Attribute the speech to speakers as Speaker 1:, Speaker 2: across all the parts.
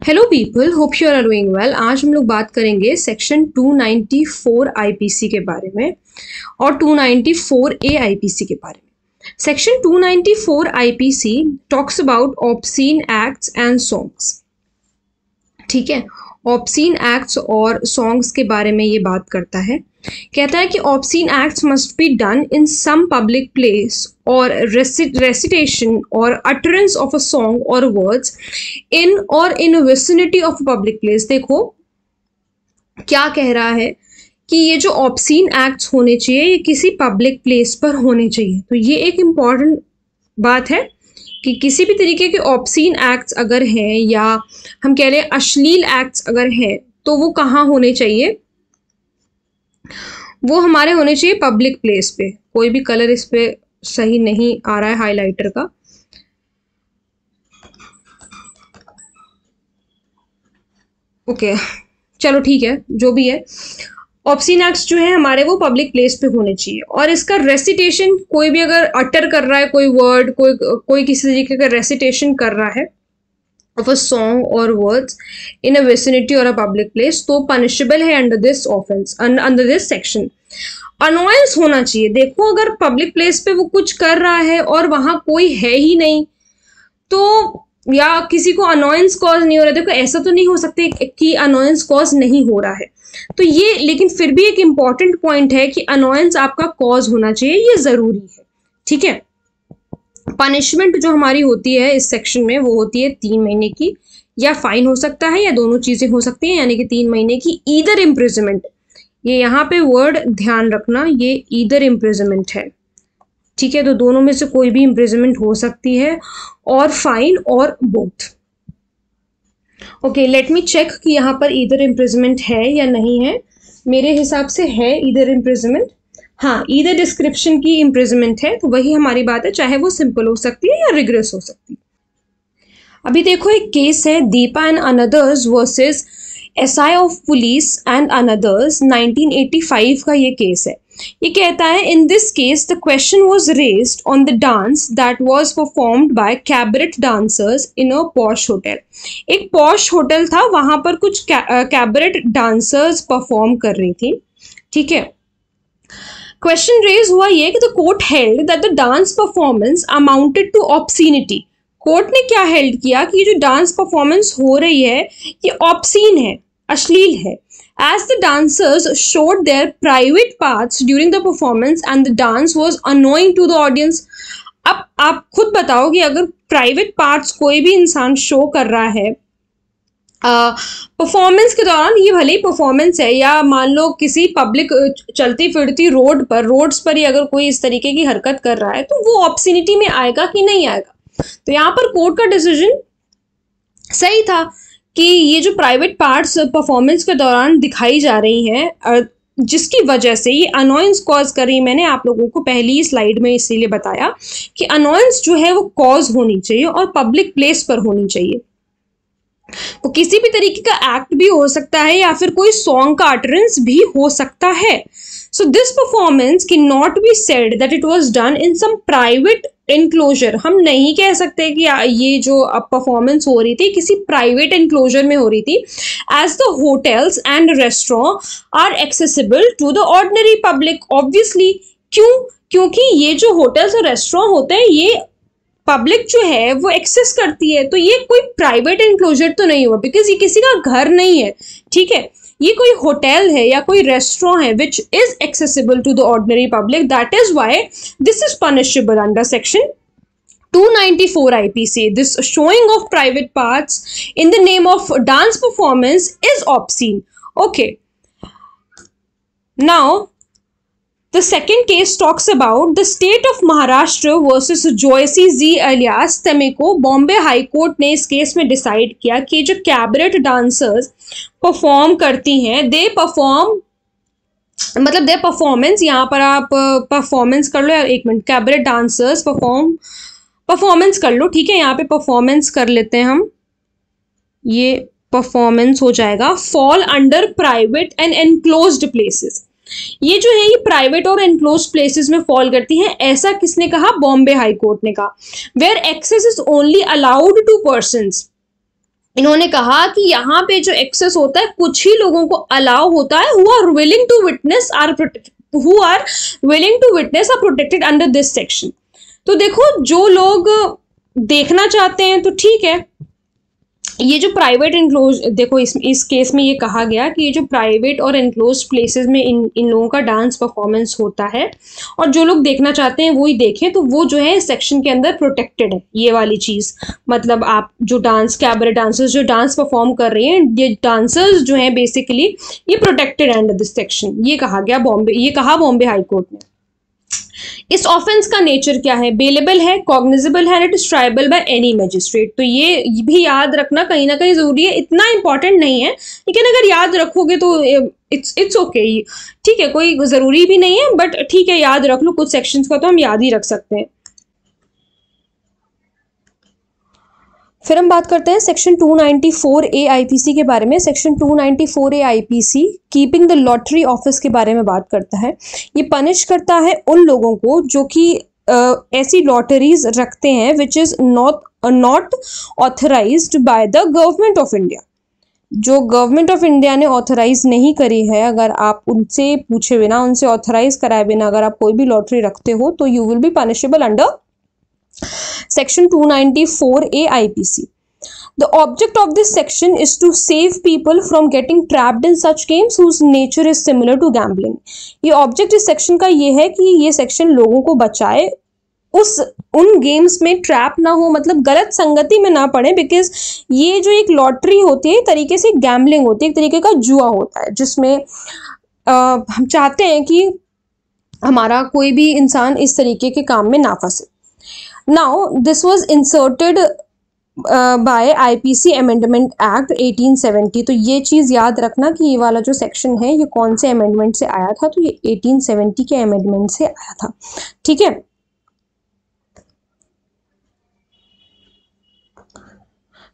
Speaker 1: Hello people, hope you are doing well. आज हम लोग बात करेंगे सेक्शन 294 आईपीसी के बारे में और 294A आईपीसी के बारे में। Section 294 IPC talks about obscene acts and songs. ठीक है, ऑब्सीन एक्ट्स और सॉन्ग्स के बारे में ये बात करता है। कहता है कि obscene acts must be done in some public place और रेसिटेशन और अटरेंस ऑफ अ सॉन्ग और words in vicinity of a public place. देखो क्या कह रहा है कि ये जो ऑब्सीन एक्ट्स होने चाहिए ये किसी पब्लिक प्लेस पर होने चाहिए। तो ये एक इम्पॉर्टेंट बात है कि किसी भी तरीके के ऑब्सीन एक्ट्स अगर हैं या हम कह रहे हैं अश्लील एक्ट्स अगर हैं तो वो कहाँ होने चाहिए, वो हमारे होने चाहिए पब्लिक प्लेस पे। कोई भी कलर इस पे सही नहीं आ रहा है हाइलाइटर का। ओके चलो ठीक है, जो भी है ऑब्सीन एक्ट्स जो है हमारे वो पब्लिक प्लेस पे होने चाहिए। और इसका रेसिटेशन, कोई भी अगर अटर कर रहा है कोई वर्ड, कोई किसी तरीके का रेसिटेशन कर रहा है of a song or words in a vicinity or a public place तो punishable है under this offense, under this section। Annoyance होना चाहिए। देखो अगर पब्लिक प्लेस पे वो कुछ कर रहा है और वहां कोई है ही नहीं तो, या किसी को अनोयंस कॉज नहीं हो रहा है, देखो ऐसा तो नहीं हो सकता कि अनोयंस कॉज नहीं हो रहा है तो ये, लेकिन फिर भी एक इम्पॉर्टेंट पॉइंट है कि अनोयंस आपका कॉज होना चाहिए, ये जरूरी है। ठीक है, पनिशमेंट जो हमारी होती है इस सेक्शन में वो होती है 3 महीने की, या फाइन हो सकता है या दोनों चीजें हो सकती हैं, यानी कि 3 महीने की ईदर इम्प्रिजनमेंट। ये यहाँ पे वर्ड ध्यान रखना, ये ईदर इम्प्रिजनमेंट है। ठीक है, तो दोनों में से कोई भी इम्प्रिजनमेंट हो सकती है, और फाइन और both. Okay, let me check कि यहाँ पर ईदर इम्प्रिजनमेंट है या नहीं है। मेरे हिसाब से है ईदर इम्प्रिजनमेंट। हाँ, ईदर डिस्क्रिप्शन की इम्प्रिजनमेंट है, तो वही हमारी बात है, चाहे वो सिंपल हो सकती है या रिग्रेस हो सकती है। अभी देखो एक केस है Deepa and another's versus SI of police and another's, 1985 का ये केस है। ये कहता है in this case the question was raised on the dance that was performed by cabaret dancers in a posh hotel. एक पॉश होटल था, वहां पर कुछ कैबरेट डांसर्स परफॉर्म कर रही थी। ठीक है, क्वेश्चन रेज हुआ ये कि the court held that the dance performance amounted to obscenity. Court ने क्या हेल्ड किया कि ये जो डांस परफॉर्मेंस हो रही है ये ऑब्सीन है, अश्लील है। As the dancers showed their private parts during the performance and the dance was annoying to the audience. अब आप खुद बताओ कि अगर प्राइवेट पार्ट्स कोई भी इंसान शो कर रहा है परफॉर्मेंस के दौरान, ये भले ही परफॉर्मेंस है या मान लो किसी पब्लिक चलती फिरती रोड्स पर ही अगर कोई इस तरीके की हरकत कर रहा है तो वो ऑब्सीनिटी में आएगा कि नहीं आएगा। तो यहाँ पर कोर्ट का डिसीजन सही था कि ये जो प्राइवेट पार्ट्स परफॉर्मेंस के दौरान दिखाई जा रही हैं जिसकी वजह से ये अनोयंस कॉज कर रही है। मैंने आप लोगों को पहली स्लाइड में इसीलिए बताया कि अनोयंस जो है वो कॉज होनी चाहिए और पब्लिक प्लेस पर होनी चाहिए। तो किसी भी तरीके का एक्ट भी हो सकता है या फिर कोई सॉन्ग का अटरेंस भी हो सकता है। So this performance can not be said that it was done in some private enclosure. हम नहीं कह सकते कि ये जो परफॉर्मेंस हो रही थी किसी प्राइवेट एनक्लोजर में हो रही थी, as the hotels and restaurant are accessible to the ordinary public. Obviously क्योंकि ये जो होटल्स और रेस्टोरेंट होते हैं ये पब्लिक जो है वो एक्सेस करती है, तो ये कोई प्राइवेट एनक्लोजर तो नहीं हुआ, बिकॉज ये किसी का घर नहीं है। ठीक है, ये कोई होटल है या कोई रेस्टोरेंट है which is accessible to the ordinary public. That is why this is punishable under section 294 IPC. This showing of private parts in the name of dance performance is obscene. Okay, now the second case talks about the state of Maharashtra versus Joyce Z alias Tamiko. Bombay high court ने इस case में decide किया कि जो cabaret dancers perform करती हैं, दे performance, यहाँ पर आप परफॉर्मेंस कर लो या एक मिनट, कैबरेट डांसर्स परफॉर्मेंस कर लो। ठीक है, यहाँ पे परफॉर्मेंस कर लेते हैं हम, ये परफॉर्मेंस हो जाएगा, fall under private and enclosed places. ये जो है ये प्राइवेट और एनक्लोज प्लेसेस में फॉल करती हैं। ऐसा किसने कहा? बॉम्बे हाई कोर्ट ने कहा। Where access is only allowed to persons, इन्होंने कहा कि यहाँ पे जो एक्सेस होता है कुछ ही लोगों को अलाउ होता है who are willing to witness are protected under this section। तो देखो जो लोग देखना चाहते हैं तो ठीक है, ये जो प्राइवेट इनक्लोज, देखो इस केस में ये कहा गया कि ये जो प्राइवेट और इनक्लोज प्लेसेस में इन लोगों का डांस परफॉर्मेंस होता है और जो लोग देखना चाहते हैं वो ही देखें, तो वो जो है इस सेक्शन के अंदर प्रोटेक्टेड है। ये वाली चीज़ मतलब आप जो डांस कैबरे डांसर्स जो डांस परफॉर्म कर रहे हैं, ये डांसर्स जो हैं बेसिकली ये प्रोटेक्टेड है अंडर दिस सेक्शन। ये कहा गया ये कहा बॉम्बे हाई कोर्ट ने। इस ऑफेंस का नेचर क्या है? बेलेबल है, कॉग्निजेबल है, it is tribal by any magistrate. तो ये भी याद रखना कहीं ना कहीं जरूरी है, इतना इंपॉर्टेंट नहीं है लेकिन अगर याद रखोगे तो इट्स ओके, ठीक है, कोई जरूरी भी नहीं है बट ठीक है याद रख लो, कुछ सेक्शंस का तो हम याद ही रख सकते हैं। फिर हम बात करते हैं सेक्शन 294A आईपीसी के बारे में। Section 294A IPC keeping the lottery office के बारे में बात करता है। ये पनिश करता है उन लोगों को जो कि ऐसी लॉटरीज रखते हैं which is not authorized by the government of India. जो गवर्नमेंट ऑफ इंडिया ने ऑथराइज नहीं करी है, अगर आप उनसे पूछे बिना, उनसे ऑथराइज कराए बिना अगर आप कोई भी लॉटरी रखते हो तो you will be punishable under Section 294A IPC। The object of this section is to save people from getting trapped in such games whose nature is similar to gambling। ये ऑब्जेक्ट इस section का ये है कि ये section लोगों को बचाए उन गेम्स में ट्रैप ना हो, मतलब गलत संगति में ना पड़े, बिकॉज ये जो एक लॉटरी होती है एक तरीके से गैम्बलिंग होती है, एक तरीके का जुआ होता है जिसमें हम चाहते हैं कि हमारा कोई भी इंसान इस तरीके के काम में ना फंसे। Now, this was inserted by IPC Amendment Act 1870। तो ये चीज़ याद रखना कि ये वाला जो सेक्शन है ये कौन से अमेंडमेंट से आया था, तो ये 1870 के अमेंडमेंट से आया था, ठीक है।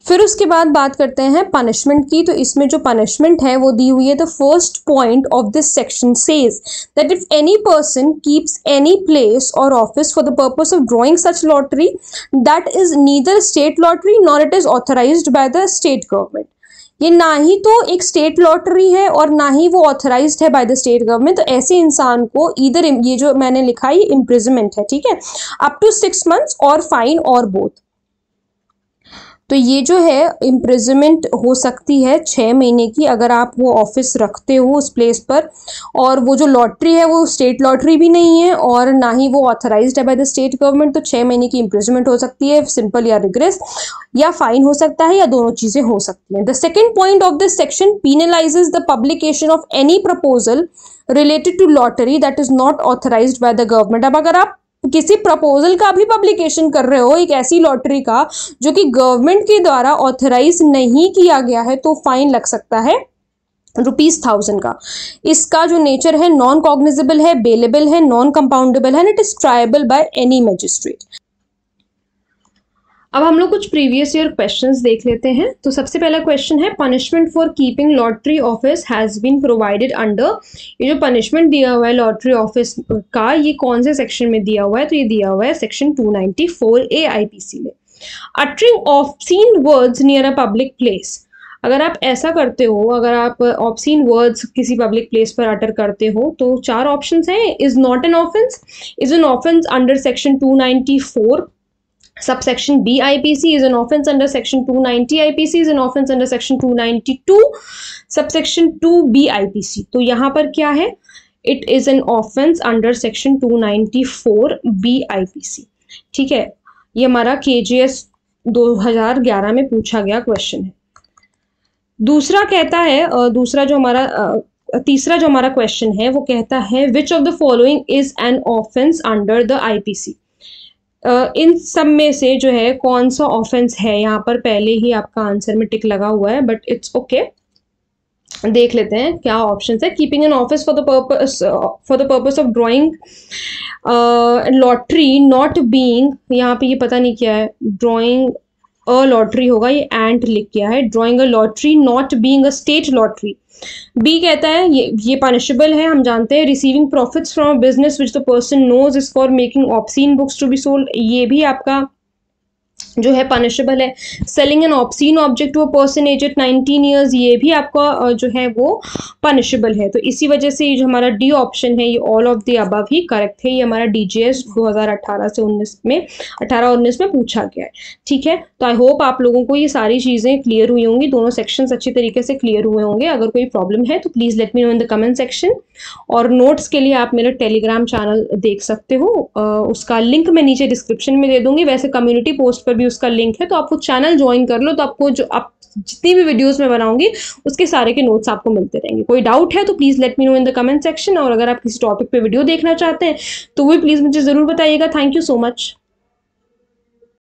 Speaker 1: फिर उसके बाद बात करते हैं पनिशमेंट की। तो इसमें जो पनिशमेंट है वो दी हुई है। The first point of this section says that if any person keeps any place or office for the purpose of drawing such lottery that is neither state lottery nor it is authorized by the state government. ये ना ही तो एक state lottery है और ना ही वो authorised है bye the state government. तो ऐसे इंसान को इधर ये जो मैंने लिखा है इम्प्रिजनमेंट है, ठीक है, अप टू 6 months और फाइन और बोथ। तो ये जो है इम्प्रिजनमेंट हो सकती है 6 महीने की अगर आप वो ऑफिस रखते हो उस प्लेस पर, और वो जो लॉटरी है वो स्टेट लॉटरी भी नहीं है और ना ही वो ऑथराइज्ड है बाय द स्टेट गवर्नमेंट। तो 6 महीने की इम्प्रिजनमेंट हो सकती है, सिंपल या रिग्रेस, या फाइन हो सकता है, या दोनों चीजें हो सकती हैं। The second point of this section penalizes the publication of any proposal related to lottery that is not authorized by the government. अब अगर आप किसी प्रपोजल का भी पब्लिकेशन कर रहे हो एक ऐसी लॉटरी का जो कि गवर्नमेंट के द्वारा ऑथराइज नहीं किया गया है, तो फाइन लग सकता है ₹1000 का। इसका जो नेचर है नॉन कॉग्निजेबल है, बेलेबल है, नॉन कंपाउंडेबल है, it is tribal by any magistrate. अब हम लोग कुछ प्रीवियस ईयर क्वेश्चंस देख लेते हैं। तो सबसे पहला क्वेश्चन है punishment for keeping lottery office has been provided under. ये जो पनिशमेंट दिया हुआ है लॉटरी ऑफिस का, ये कौन से सेक्शन में दिया हुआ है? तो ये दिया हुआ है सेक्शन 294A IPC में। Uttering obscene words near a public place. अगर आप ऐसा करते हो, अगर आप ऑब्सीन वर्ड्स किसी पब्लिक प्लेस पर अटर करते हो तो 4 ऑप्शंस हैं। Is not an offence, is an offence under section 294 subsection B IPC, is an offence under section 290 IPC, is an offence under section 292 subsection 2B IPC। तो यहाँ पर क्या है? It is an offence under section 294B IPC, ठीक है। ये हमारा KGS 2011 में पूछा गया क्वेश्चन है। दूसरा कहता है, तीसरा जो हमारा क्वेश्चन है वो कहता है which of the following is an offence under the IPC। इन सब में से जो है कौन सा ऑफेंस है? यहाँ पर पहले ही आपका आंसर में टिक लगा हुआ है बट इट्स ओके। देख लेते हैं क्या ऑप्शंस है। Keeping an office for the purpose of drawing lottery not being, यहाँ पे ये पता नहीं क्या है, ड्राइंग अ लॉटरी होगा, ये एंड लिख किया है, drawing a lottery not being a state lottery. B कहता है ये पनिशेबल है, हम जानते हैं। Receiving profits from a business which the person knows is for making obscene books to be sold, ये भी आपका जो है पनिशेबल है। Selling an obscene object to a person aged 19 years, ये भी आपका जो है वो पनिशेबल है। तो इसी वजह से ये जो हमारा डी ऑप्शन है ये all of the above he correct है। ये हमारा डीजीएस 2018 से 19 में 18-19 में पूछा गया है। ठीक है, तो आई होप आप लोगों को ये सारी चीज़ें क्लियर हुई होंगी, दोनों सेक्शंस अच्छी तरीके से क्लियर हुए होंगे। अगर कोई प्रॉब्लम है तो please let me know in the comment section. और नोट्स के लिए आप मेरा टेलीग्राम चैनल देख सकते हो, उसका लिंक मैं नीचे डिस्क्रिप्शन में दे दूंगी। वैसे कम्युनिटी पोस्ट पर भी उसका लिंक है, तो आप वो चैनल ज्वाइन कर लो, तो आपको जो आप जितनी भी वीडियोस मैं बनाऊंगी उसके सारे के नोट्स आपको मिलते रहेंगे। कोई डाउट है तो please let me know in the comment section. और अगर आप किसी टॉपिक पे वीडियो देखना चाहते हैं तो वो भी प्लीज़ मुझे ज़रूर बताइएगा। Thank you so much.